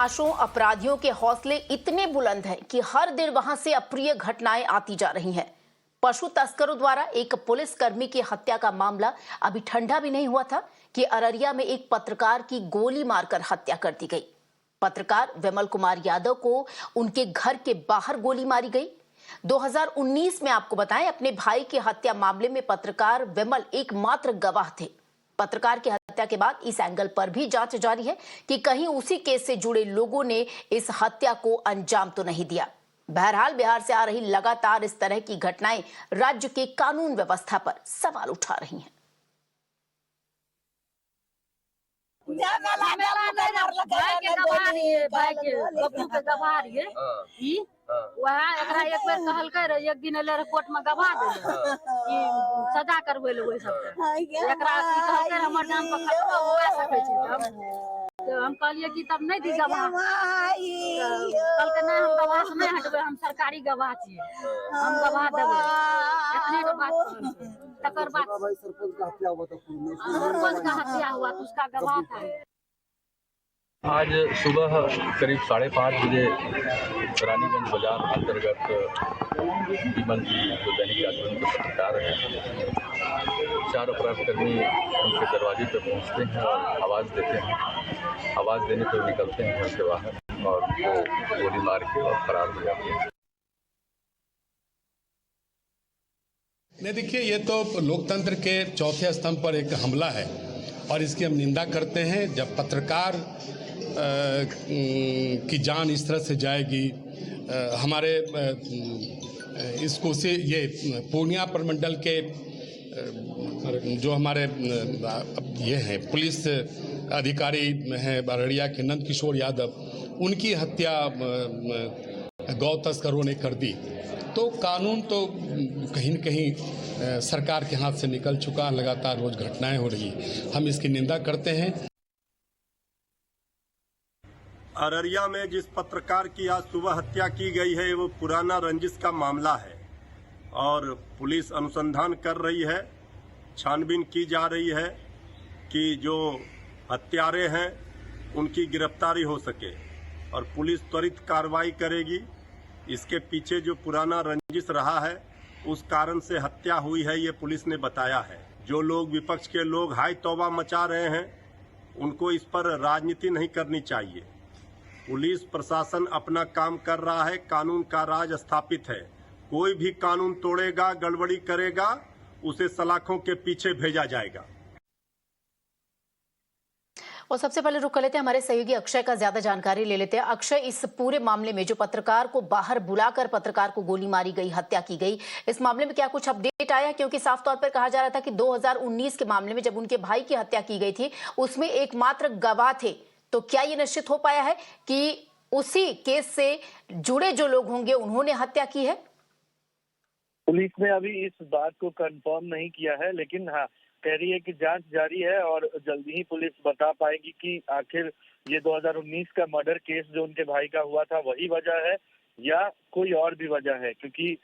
बदमाशों अपराधियों के हौसले इतने बुलंद हैं कि हर दिन वहां से अप्रिय घटनाएं आती जा रही हैं। पशु तस्करों द्वारा एक पुलिसकर्मी की हत्या का मामला अभी ठंडा भी नहीं हुआ था कि अररिया में एक पत्रकार की गोली मारकर हत्या कर दी गई। पत्रकार विमल कुमार यादव को उनके घर के बाहर गोली मारी गई। 2019 में आपको बताएं, अपने भाई की हत्या मामले में पत्रकार विमल एकमात्र गवाह थे। पत्रकार की हत्या के बाद इस एंगल पर भी जांच जारी है कि कहीं उसी केस से जुड़े लोगों ने इस हत्या को अंजाम तो नहीं दिया। बहरहाल बिहार से आ रही लगातार इस तरह की घटनाएं राज्य के कानून व्यवस्था पर सवाल उठा रही हैं। वहाँ एक बेर कहलकै रे, एक दिन एले कोर्ट में गवाह देले कि सजा करबै ले, ओइ सबके एकरा की कहलकै हमर नाम पर खतरा हुआ सकै छै। तब हम कहलिए कि तब नहीं दी गवाह, कहलकै नहीं हम गवाह से नहीं हटबै, हम सरकारी गवाह छियै, हम गवाह देबै। इतने तो बात तकर बाद सरपंच का हत्या हुआ तो उसका गवाह था। आज सुबह करीब 5:30 बजे रानीगंज बाजार अंतर्गत विमल जी जो दैनिक जागरण के पत्रकार हैं, 4 अपराधकर्मी उनके दरवाजे पर पहुंचते हैं और आवाज़ देते हैं। आवाज़ देने पर निकलते हैं घर से बाहर और वो गोली मार के और फरार हो जाते हैं। नहीं, देखिए, ये तो लोकतंत्र के चौथे स्तंभ पर एक हमला है और इसकी हम निंदा करते हैं। जब पत्रकार की जान इस तरह से जाएगी, हमारे इसको से ये पूर्णिया प्रमंडल के जो हमारे ये हैं पुलिस अधिकारी हैं अररिया के नंद किशोर यादव, उनकी हत्या गौ तस्करों ने कर दी, तो कानून तो कहीं न कहीं सरकार के हाथ से निकल चुका। लगातार रोज घटनाएं हो रही, हम इसकी निंदा करते हैं। अररिया में जिस पत्रकार की आज सुबह हत्या की गई है, वो पुराना रंजिश का मामला है और पुलिस अनुसंधान कर रही है, छानबीन की जा रही है कि जो हत्यारे हैं उनकी गिरफ्तारी हो सके और पुलिस त्वरित कार्रवाई करेगी। इसके पीछे जो पुराना रंजिश रहा है, उस कारण से हत्या हुई है, ये पुलिस ने बताया है। जो लोग विपक्ष के लोग हाय तौबा मचा रहे हैं, उनको इस पर राजनीति नहीं करनी चाहिए। पुलिस प्रशासन अपना काम कर रहा है, कानून का राज स्थापित है। कोई भी कानून तोड़ेगा, गड़बड़ी करेगा, उसे सलाखों के पीछे भेजा जाएगा। और सबसे पहले रुक कर लेते हैं, हमारे सहयोगी अक्षय का ज्यादा जानकारी ले लेते हैं। अक्षय, इस पूरे मामले में जो पत्रकार को बाहर बुलाकर पत्रकार को गोली मारी गई, हत्या की गई, इस मामले में क्या कुछ अपडेट आया? क्योंकि साफ तौर पर कहा जा रहा था कि 2019 के मामले में जब उनके भाई की हत्या की गई थी, उसमें एकमात्र गवाह थे। तो क्या ये निश्चित हो पाया है कि उसी केस से जुड़े जो लोग होंगे उन्होंने हत्या की है? पुलिस ने अभी इस बात को कंफर्म नहीं किया है, लेकिन हाँ कह रही है कि जांच जारी है और जल्दी ही पुलिस बता पाएगी कि आखिर ये 2019 का मर्डर केस जो उनके भाई का हुआ था वही वजह है या कोई और भी वजह है। क्योंकि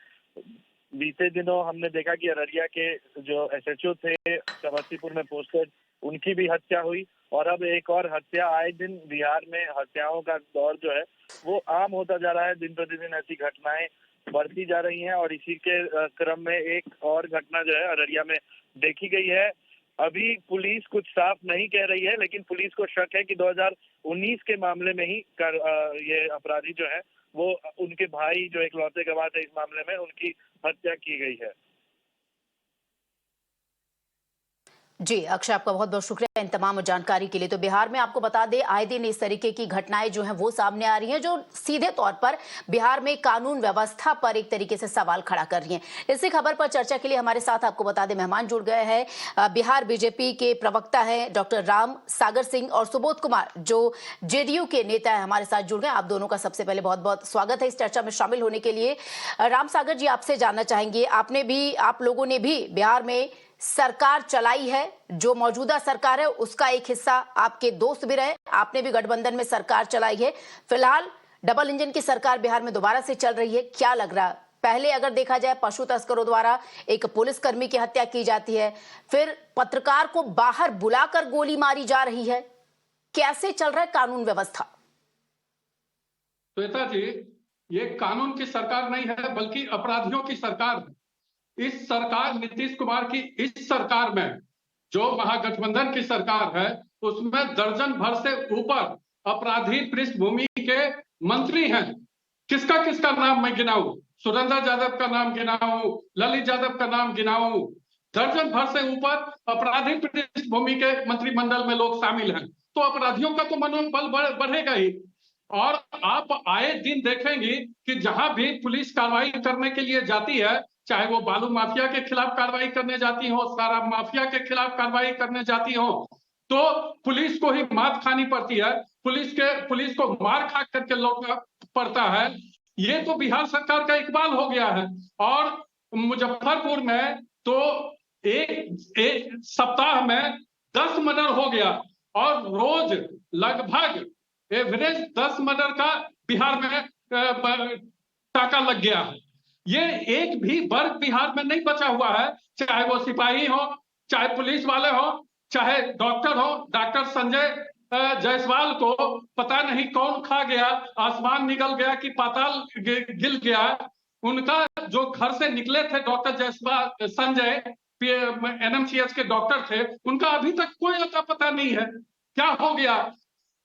बीते दिनों हमने देखा कि अररिया के जो एसएचओ थे समस्तीपुर में पोस्टेड, उनकी भी हत्या हुई और अब एक और हत्या। आए दिन बिहार में हत्याओं का दौर जो है वो आम होता जा रहा है, दिन प्रतिदिन ऐसी घटनाएं बढ़ती जा रही हैं और इसी के क्रम में एक और घटना जो है अररिया में देखी गई है। अभी पुलिस कुछ साफ नहीं कह रही है, लेकिन पुलिस को शक है कि 2019 के मामले में ही ये अपराधी जो है वो उनके भाई जो इकलौते गवाह थे इस मामले में, उनकी हत्या की गई है। जी अक्षय, आपका बहुत बहुत शुक्रिया इन तमाम जानकारी के लिए। तो बिहार में आपको बता दें, आए दिन इस तरीके की घटनाएं जो हैं वो सामने आ रही हैं, जो सीधे तौर पर बिहार में कानून व्यवस्था पर एक तरीके से सवाल खड़ा कर रही हैं। इसी खबर पर चर्चा के लिए हमारे साथ आपको बता दें मेहमान जुड़ गए हैं। बिहार बीजेपी के प्रवक्ता हैं डॉक्टर राम सागर सिंह और सुबोध कुमार जो जेडीयू के नेता हैं, हमारे साथ जुड़ गए। आप दोनों का सबसे पहले बहुत बहुत स्वागत है इस चर्चा में शामिल होने के लिए। राम सागर जी, आपसे जानना चाहेंगे, आप लोगों ने भी बिहार में सरकार चलाई है, जो मौजूदा सरकार है उसका एक हिस्सा आपके दोस्त भी रहे, आपने भी गठबंधन में सरकार चलाई है। फिलहाल डबल इंजन की सरकार बिहार में दोबारा से चल रही है, क्या लग रहा है? पहले अगर देखा जाए, पशु तस्करों द्वारा एक पुलिसकर्मी की हत्या की जाती है, फिर पत्रकार को बाहर बुलाकर गोली मारी जा रही है, कैसे चल रहा है कानून व्यवस्था? श्वेता जी, ये कानून की सरकार नहीं है बल्कि अपराधियों की सरकार है। इस सरकार, नीतीश कुमार की इस सरकार में, जो महागठबंधन की सरकार है, उसमें दर्जन भर से ऊपर अपराधी पृष्ठभूमि के मंत्री हैं। किसका किसका नाम मैं गिनाऊं? सुरेंद्र यादव का नाम गिनाऊं, ललित यादव का नाम गिनाऊं, दर्जन भर से ऊपर अपराधी पृष्ठभूमि के मंत्रिमंडल में लोग शामिल हैं। तो अपराधियों का तो मनोबल बढ़ेगा ही। और आप आए दिन देखेंगे कि जहां भी पुलिस कार्रवाई करने के लिए जाती है, चाहे वो बालू माफिया के खिलाफ कार्रवाई करने जाती हो, शराब माफिया के खिलाफ कार्रवाई करने जाती हो, तो पुलिस को ही मात खानी पड़ती है, पुलिस को मार खा करके लौटना पड़ता है। ये तो बिहार सरकार का इकबाल हो गया है। और मुजफ्फरपुर में तो एक सप्ताह में 10 मर्डर हो गया और रोज लगभग एवरेज 10 मर्डर का बिहार में टाका लग गया है। ये एक भी वर्ग बिहार में नहीं बचा हुआ है, चाहे वो सिपाही हो, चाहे पुलिस वाले हो, चाहे डॉक्टर हो। डॉक्टर संजय जायसवाल को पता नहीं कौन खा गया, आसमान निकल गया कि पाताल गिर गया। उनका जो घर से निकले थे डॉक्टर जायसवाल, संजय एनएमसीएच के डॉक्टर थे, उनका अभी तक कोई अता पता नहीं है। क्या हो गया?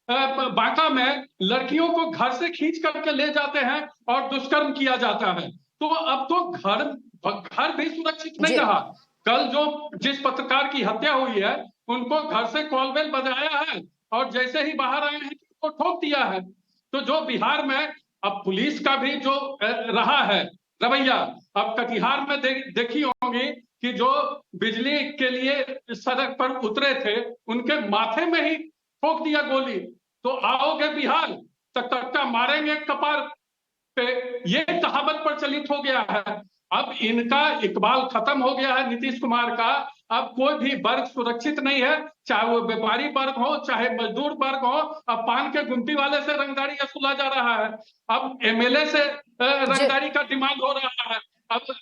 बांका में लड़कियों को घर से खींच करके ले जाते हैं और दुष्कर्म किया जाता है। तो अब तो घर भी सुरक्षित नहीं रहा। कल जो जिस पत्रकार की हत्या हुई है, उनको घर से कॉलबेल बजाया है और जैसे ही बाहर आए हैं उनको ठोक दिया है। तो जो बिहार में अब पुलिस का भी जो रहा है रवैया, अब कटिहार में देखी होंगी कि जो बिजली के लिए सड़क पर उतरे थे, उनके माथे में ही ठोक दिया गोली। तो आओगे बिहार तक मारेंगे कपार पे, ये कहावत प्रचलित हो गया है। अब इनका इकबाल खत्म हो गया है नीतीश कुमार का। अब कोई भी वर्ग सुरक्षित नहीं है, चाहे वो व्यापारी वर्ग हो, चाहे मजदूर वर्ग हो। अब पान के गुमटी वाले से रंगदारी वसूला जा रहा है, अब एमएलए से रंगदारी का डिमांड हो रहा है। अब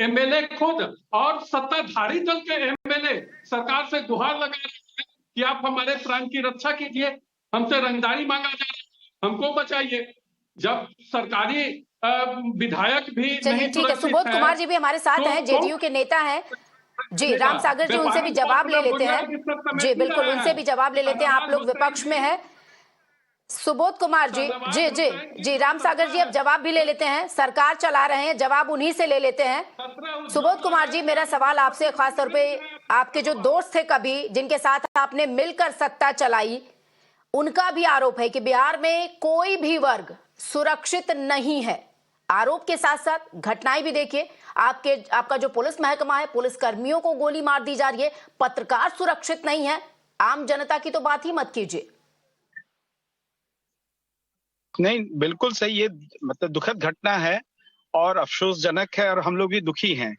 एमएलए खुद और सत्ताधारी दल के एमएलए सरकार से गुहार लगा रहे हैं कि आप हमारे प्राण की रक्षा कीजिए, हमसे रंगदारी मांगा जा रहा है, हमको बचाइए। जब सरकारी विधायक भी चलिए ठीक है, सुबोध कुमार जी भी हमारे साथ हैं, जेडीयू के नेता हैं जी। राम सागर जी, उनसे भी जवाब ले लेते हैं जी। बिल्कुल, उनसे भी जवाब ले लेते हैं, आप लोग विपक्ष में हैं। सुबोध कुमार जी, जी जी जी, राम सागर जी अब जवाब भी ले लेते हैं, सरकार चला रहे हैं, जवाब उन्हीं से ले लेते हैं। सुबोध कुमार जी, मेरा सवाल आपसे खासतौर पे, आपके जो दोस्त थे कभी, जिनके साथ आपने मिलकर सत्ता चलाई, उनका भी आरोप है कि बिहार में कोई भी वर्ग सुरक्षित नहीं है। आरोप के साथ साथ घटनाएं भी देखिए, आपका जो पुलिस महकमा है, पुलिस कर्मियों को गोली मार दी जा रही है, पत्रकार सुरक्षित नहीं है, आम जनता की तो बात ही मत कीजिए। नहीं, बिल्कुल सही, ये मतलब दुखद घटना है और अफसोसजनक है और हम लोग भी दुखी हैं।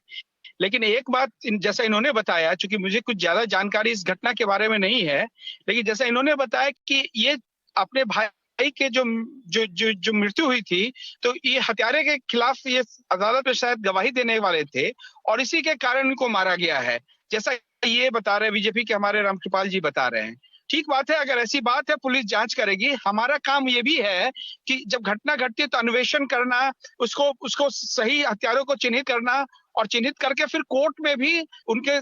लेकिन एक बात जैसा इन्होंने बताया, चूंकि मुझे कुछ ज्यादा जानकारी इस घटना के बारे में नहीं है, लेकिन जैसा इन्होंने बताया कि ये अपने भाई के जो मृत्यु हुई थी, तो ये हत्यारे के खिलाफ ये अदालत में शायद गवाही देने वाले थे और इसी के कारण इनको मारा गया है, जैसा ये बता रहे बीजेपी के हमारे रामकृपाल जी बता रहे हैं। ठीक बात है, अगर ऐसी बात है पुलिस जांच करेगी। हमारा काम ये भी है कि जब घटना घटती है तो अन्वेषण करना, उसको सही हत्यारों को चिन्हित करना और चिन्हित करके फिर कोर्ट में भी उनके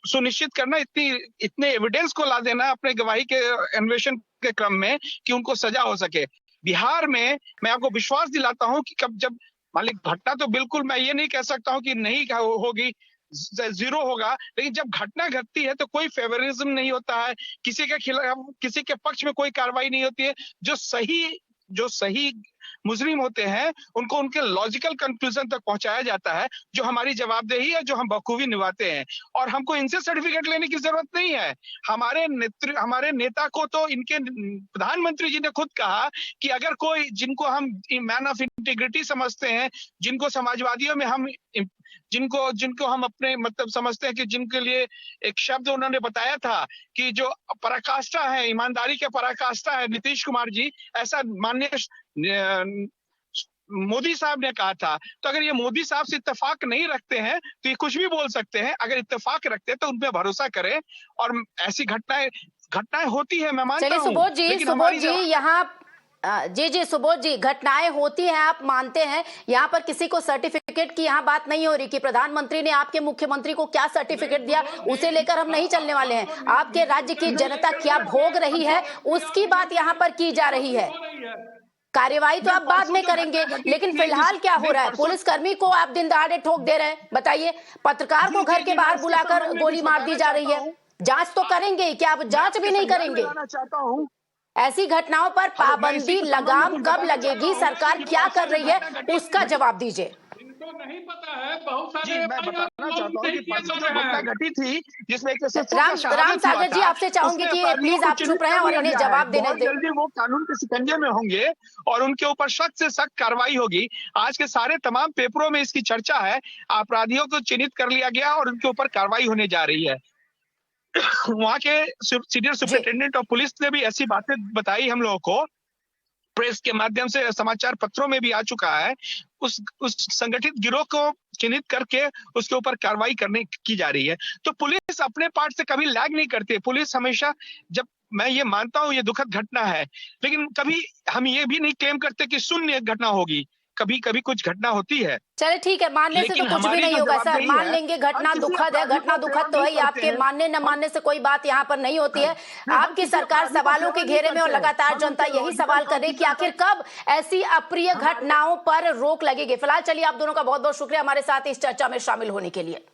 सुनिश्चित करना, इतने एविडेंस को ला देना अपने गवाही के अन्वेषण के क्रम में कि उनको सजा हो सके। बिहार में मैं आपको विश्वास दिलाता हूं कि जब मालिक घटना, तो बिल्कुल मैं ये नहीं कह सकता हूं कि नहीं होगी, जीरो होगा, लेकिन जब घटना घटती है तो कोई फेवरिज्म नहीं होता है, किसी के खिलाफ, किसी के पक्ष में कोई कार्रवाई नहीं होती है। जो सही मुजरिम होते हैं उनको उनके लॉजिकल कंक्लूजन तक पहुंचाया जाता है, जो हमारी जवाबदेही है, जो हम बखूबी निभाते हैं। और हमको इनसे सर्टिफिकेट लेने की जरूरत नहीं है। हमारे नेता को तो इनके प्रधानमंत्री जी ने खुद कहा कि अगर कोई, जिनको हम मैन ऑफ इंटीग्रिटी समझते हैं, जिनको समाजवादियों में हम जिनको हम अपने मतलब समझते हैं कि जिनके लिए एक शब्द उन्होंने बताया था कि जो पराकाष्ठा है, ईमानदारी के पराकाष्ठा है नीतीश कुमार जी, ऐसा माननीय मोदी साहब ने कहा था। तो अगर ये मोदी साहब से इत्तेफाक नहीं रखते हैं तो ये कुछ भी बोल सकते हैं, अगर इत्तेफाक रखते हैं तो उन पे भरोसा करें। और ऐसी घटनाएं होती है, मैं मानता हूं। चलिए सुबोध जी, यहाँ जी जी सुबोध जी, घटनाएं होती हैं, आप मानते हैं। यहाँ पर किसी को सर्टिफिकेट की यहाँ बात नहीं हो रही कि प्रधानमंत्री ने आपके मुख्यमंत्री को क्या सर्टिफिकेट दिया, उसे लेकर हम नहीं चलने वाले हैं। आपके राज्य की जनता क्या भोग रही है उसकी बात यहाँ पर की जा रही है। कार्यवाही तो आप बाद में करेंगे, लेकिन फिलहाल क्या हो रहा है? पुलिसकर्मी को आप दिन दहाड़े ठोक दे रहे हैं, बताइए। पत्रकार को घर के बाहर बुलाकर गोली मार दी जा रही है। जांच तो करेंगे, क्या आप जांच भी नहीं करेंगे? ऐसी घटनाओं पर पाबंदी लगाम कब लगेगी? सरकार क्या कर रही है उसका जवाब दीजिए। इनको नहीं पता है, बहुत सारे मैं बताना चाहता हूँ कि परसों जो घटना घटी थी जिसमें एक राम सागर जी, आपसे चाहूंगी कि प्लीज आप चुप रहें और इन्हें जवाब देने दें। जल्दी वो कानून के शिकंजे में होंगे और उनके ऊपर सख्त से सख्त कार्रवाई होगी। आज के सारे तमाम पेपरों में इसकी चर्चा है। अपराधियों को चिन्हित कर लिया गया और उनके ऊपर कार्रवाई होने जा रही है। वहां के सीनियर सुपरिटेंडेंट ऑफ पुलिस ने भी ऐसी बातें बताई हम लोगों को, प्रेस के माध्यम से, समाचार पत्रों में भी आ चुका है। उस संगठित गिरोह को चिन्हित करके उसके ऊपर कार्रवाई करने की जा रही है। तो पुलिस अपने पार्ट से कभी लैग नहीं करती। पुलिस हमेशा, जब मैं ये मानता हूं ये दुखद घटना है, लेकिन कभी हम ये भी नहीं क्लेम करते कि शून्य घटना होगी। कभी कभी कुछ घटना होती है। चले ठीक है, मानने से तो कुछ भी नहीं होगा सर, मान लेंगे घटना दुखद है। घटना दुखद तो है, आपके मानने न मानने से कोई बात यहाँ पर नहीं होती है। आपकी सरकार सवालों के घेरे में और लगातार जनता यही सवाल कर रही है कि आखिर कब ऐसी अप्रिय घटनाओं पर रोक लगेगी। फिलहाल चलिए, आप दोनों का बहुत बहुत शुक्रिया हमारे साथ इस चर्चा में शामिल होने के लिए।